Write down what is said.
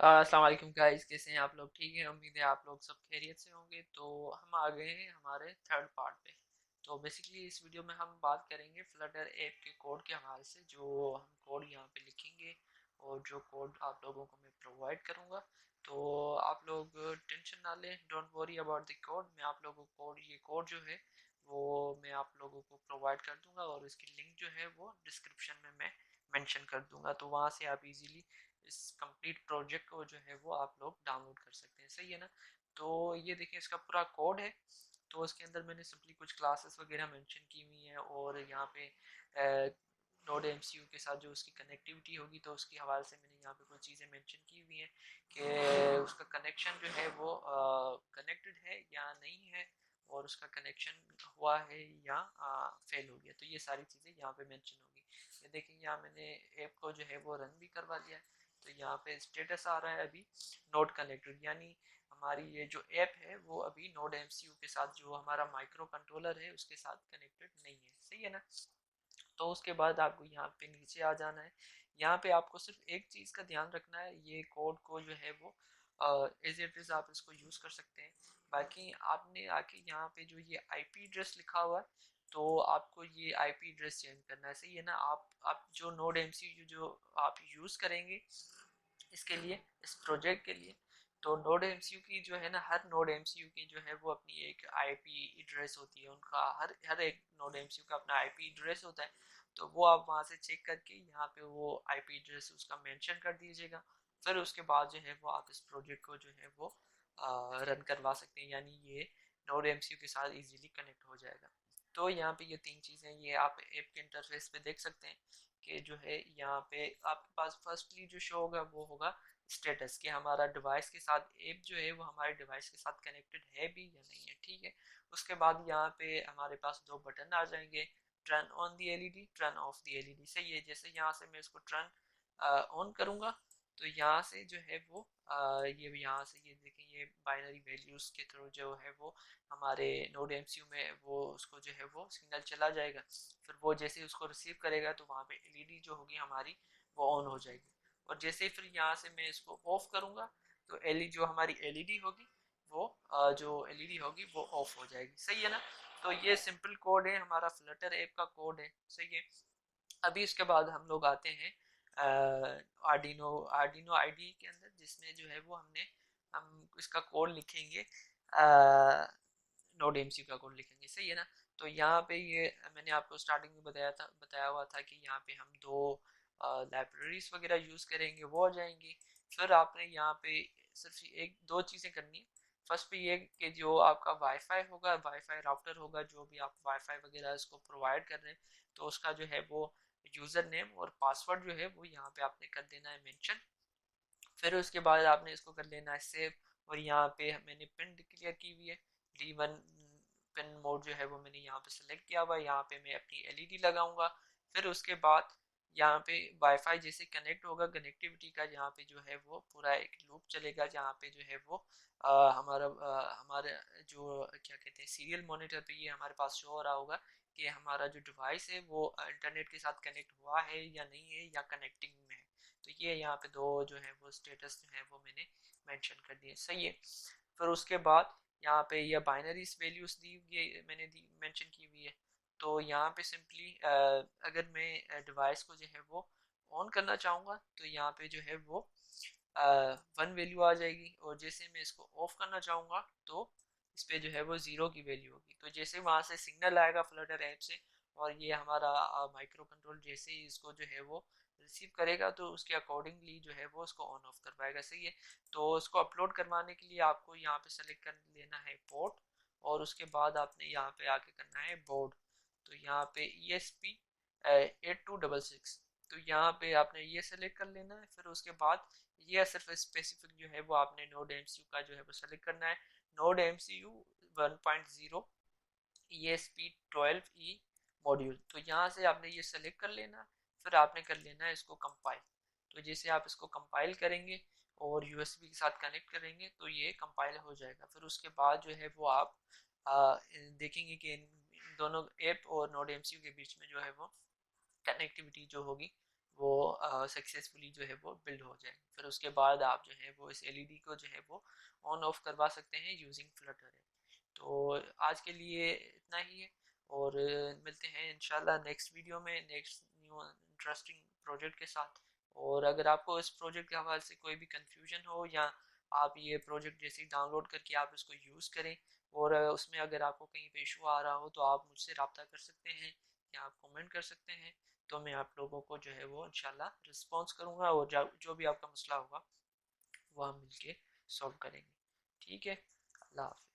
अस्सलाम वालेकुम गाइस, कैसे हैं आप लोग? ठीक है, उम्मीद है आप लोग सब खैरियत से होंगे। तो हम आ गए हैं हमारे थर्ड पार्ट पे। तो बेसिकली इस वीडियो में हम बात करेंगे फ्लटर ऐप के कोड के हवाले से। जो हम कोड यहाँ पे लिखेंगे और जो कोड आप लोगों को मैं प्रोवाइड करूँगा, तो आप लोग टेंशन ना लें, don't worry about the code. मैं आप लोगों को ये कोड जो है वो मैं आप लोगों को प्रोवाइड कर दूंगा और इसकी लिंक जो है वो डिस्क्रिप्शन में मैं मेंशन कर दूंगा। तो वहाँ से आप इजीली इस कंप्लीट प्रोजेक्ट को जो है वो आप लोग डाउनलोड कर सकते हैं। सही है ना? तो ये देखिए, इसका पूरा कोड है। तो उसके अंदर मैंने सिंपली कुछ क्लासेस वगैरह मेंशन की हुई हैं और यहाँ पे नोड एमसीयू के साथ जो उसकी कनेक्टिविटी होगी, तो उसके हवाले से मैंने यहाँ पे कुछ चीज़ें मेंशन की हुई हैं कि उसका कनेक्शन जो है वो कनेक्टेड है या नहीं है, और उसका कनेक्शन हुआ है या फेल हो गया। तो ये सारी चीज़ें यहाँ पे मेंशन होगी। ये देखेंगे, यहाँ मैंने ऐप को जो है वो रन भी करवा लिया है। तो यहाँ पे स्टेटस आ रहा है अभी नोड कनेक्टेड, यानी हमारी ये जो ऐप है वो अभी नोड एमसीयू के साथ, जो हमारा माइक्रो कंट्रोलर है, उसके साथ कनेक्टेड नहीं है। सही है ना? तो उसके बाद आपको यहाँ पे नीचे आ जाना है। यहाँ पे आपको सिर्फ एक चीज़ का ध्यान रखना है, ये कोड को जो है वो एज इट इज़ आप इसको यूज़ कर सकते हैं। बाकी आपने आके यहाँ पे जो ये आईपी एड्रेस लिखा हुआ है, तो आपको ये आईपी एड्रेस चेंज करना है। सही है ना? आप जो नोड एमसीयू जो आप यूज़ करेंगे इसके लिए, इस प्रोजेक्ट के लिए, तो नोड एमसीयू की जो है ना, हर नोड एमसीयू की जो है वो अपनी एक आईपी एड्रेस होती है। उनका हर हर एक नोड एमसीयू का अपना आईपी एड्रेस होता है। तो वो आप वहाँ से चेक करके यहाँ पे वो आईपी एड्रेस उसका मेंशन कर दीजिएगा। फिर उसके बाद जो है वो आप इस प्रोजेक्ट को जो है वो रन करवा सकते हैं, यानी ये नोड एमसीयू के साथ इजीली कनेक्ट हो जाएगा। तो यहाँ पे ये तीन चीज़ें ये आप ऐप के इंटरफेस पे देख सकते हैं कि जो है यहाँ पे आपके पास फर्स्टली जो शो होगा वो होगा स्टेटस, कि हमारा डिवाइस के साथ ऐप जो है वो हमारे डिवाइस के साथ कनेक्टेड है भी या नहीं है। ठीक है? उसके बाद यहाँ पे हमारे पास दो बटन आ जाएंगे, turn on the LED, turn of the LED. सही है? जैसे यहाँ से मैं इसको टर्न ऑन करूँगा, तो यहाँ से जो है वो ये यहाँ से ये देखें, ये बाइनरी वैल्यूज के थ्रू जो है वो हमारे नोड एमसीयू में वो उसको जो है वो सिग्नल चला जाएगा। फिर वो जैसे ही उसको रिसीव करेगा, तो वहाँ पे एलईडी जो होगी हमारी वो ऑन हो जाएगी। और जैसे ही फिर यहाँ से मैं इसको ऑफ करूँगा, तो एलईडी जो हमारी एलईडी होगी वो जो एलईडी होगी वो ऑफ हो जाएगी। सही है ना? तो ये सिंपल कोड है, हमारा फ्लटर ऐप का कोड है। सही है? अभी इसके बाद हम लोग आते हैं आर्डिनो आर्डिनो आईडी के अंदर, जिसमें जो है वो हम इसका कोड लिखेंगे, नोड एमसी का कोड लिखेंगे। सही है ना? तो यहाँ पे ये मैंने आपको स्टार्टिंग में बताया हुआ था कि यहाँ पे हम दो लाइब्रेरीज वगैरह यूज़ करेंगे, वो हो जाएंगी। फिर आपने यहाँ पे सिर्फ एक दो चीज़ें करनी है। फर्स्ट पे ये कि जो आपका वाईफाई होगा, वाईफाई राउटर होगा, जो भी आप वाईफाई वगैरह इसको प्रोवाइड कर रहे हैं, तो उसका जो है वो यूज़र नेम और पासवर्ड जो है वो यहाँ पे आपने कर देना है मेंशन। फिर उसके बाद आपने इसको कर लेना है सेव। और यहाँ पे मैंने पिन डिक्लेयर की हुई है, D1 पिन मोड जो है वो मैंने यहाँ पे सेलेक्ट किया हुआ है। यहाँ पे मैं अपनी एलईडी लगाऊंगा। फिर उसके बाद यहाँ पे वाईफाई जैसे कनेक्ट होगा, कनेक्टिविटी का यहाँ पे जो है वो पूरा एक लूप चलेगा, जहाँ पे जो है वो हमारे जो क्या कहते हैं सीरियल मॉनिटर पे ये हमारे पास शो हो रहा होगा कि हमारा जो डिवाइस है वो इंटरनेट के साथ कनेक्ट हुआ है या नहीं है, या कनेक्टिंग में है। तो ये यहाँ पे दो जो है वो स्टेटस जो है वो मैंने मेंशन कर दिए। सही है? फिर उसके बाद यहाँ पे ये बाइनरी वैल्यूज दी ये मैंने दी मेंशन की हुई है। तो यहाँ पे सिंपली अगर मैं डिवाइस को जो है वो ऑन करना चाहूँगा, तो यहाँ पे जो है वो 1 वैल्यू आ जाएगी। और जैसे मैं इसको ऑफ करना चाहूँगा, तो इस पे जो है वो 0 की वैल्यू होगी। तो जैसे वहाँ से सिग्नल आएगा फ्लटर ऐप से, और ये हमारा माइक्रो कंट्रोल जैसे ही इसको जो है वो रिसीव करेगा, तो उसके अकॉर्डिंगली जो है वो उसको ऑन ऑफ करवाएगा। सही है? तो उसको अपलोड करवाने के लिए आपको यहाँ पे सेलेक्ट कर लेना है पोर्ट, और उसके बाद आपने यहाँ पे आके करना है बोर्ड। तो यहाँ पे ESP8266, तो यहाँ पे आपने ये सेलेक्ट कर लेना है। फिर उसके बाद ये सिर्फ स्पेसिफिक जो है वो आपने नोड एमसीयू का जो है वो सेलेक्ट करना है, नोड एमसीयू 1.0 ESP12E मॉड्यूल। तो यहाँ से आपने ये सेलेक्ट कर लेना। फिर आपने कर लेना है इसको कंपाइल। तो जैसे आप इसको कंपाइल करेंगे और यूएसबी के साथ कनेक्ट करेंगे, तो ये कंपाइल हो जाएगा। फिर उसके बाद जो है वो आप देखेंगे कि इन दोनों ऐप और नोड एमसीयू के बीच में जो है वो कनेक्टिविटी जो होगी वो सक्सेसफुली जो है वो बिल्ड हो जाए। फिर उसके बाद आप जो है वो इस एलईडी को जो है वो ऑन ऑफ करवा सकते हैं यूजिंग फ्लटर ऐप। तो आज के लिए इतना ही है, और मिलते हैं इंशाल्लाह नेक्स्ट वीडियो में नेक्स्ट न्यू इंटरेस्टिंग प्रोजेक्ट के साथ। और अगर आपको इस प्रोजेक्ट के हवाले से कोई भी कंफ्यूजन हो, या आप ये प्रोजेक्ट जैसे डाउनलोड करके आप इसको यूज़ करें, और उसमें अगर आपको कहीं पे इशू आ रहा हो तो आप मुझसे रब्ता कर सकते हैं या आप कमेंट कर सकते हैं। तो मैं आप लोगों को जो है वो इंशाल्लाह रिस्पॉन्स करूँगा, और जो भी आपका मसला होगा वो हम मिलके सॉल्व करेंगे। ठीक है, अल्लाह हाफ़िज़।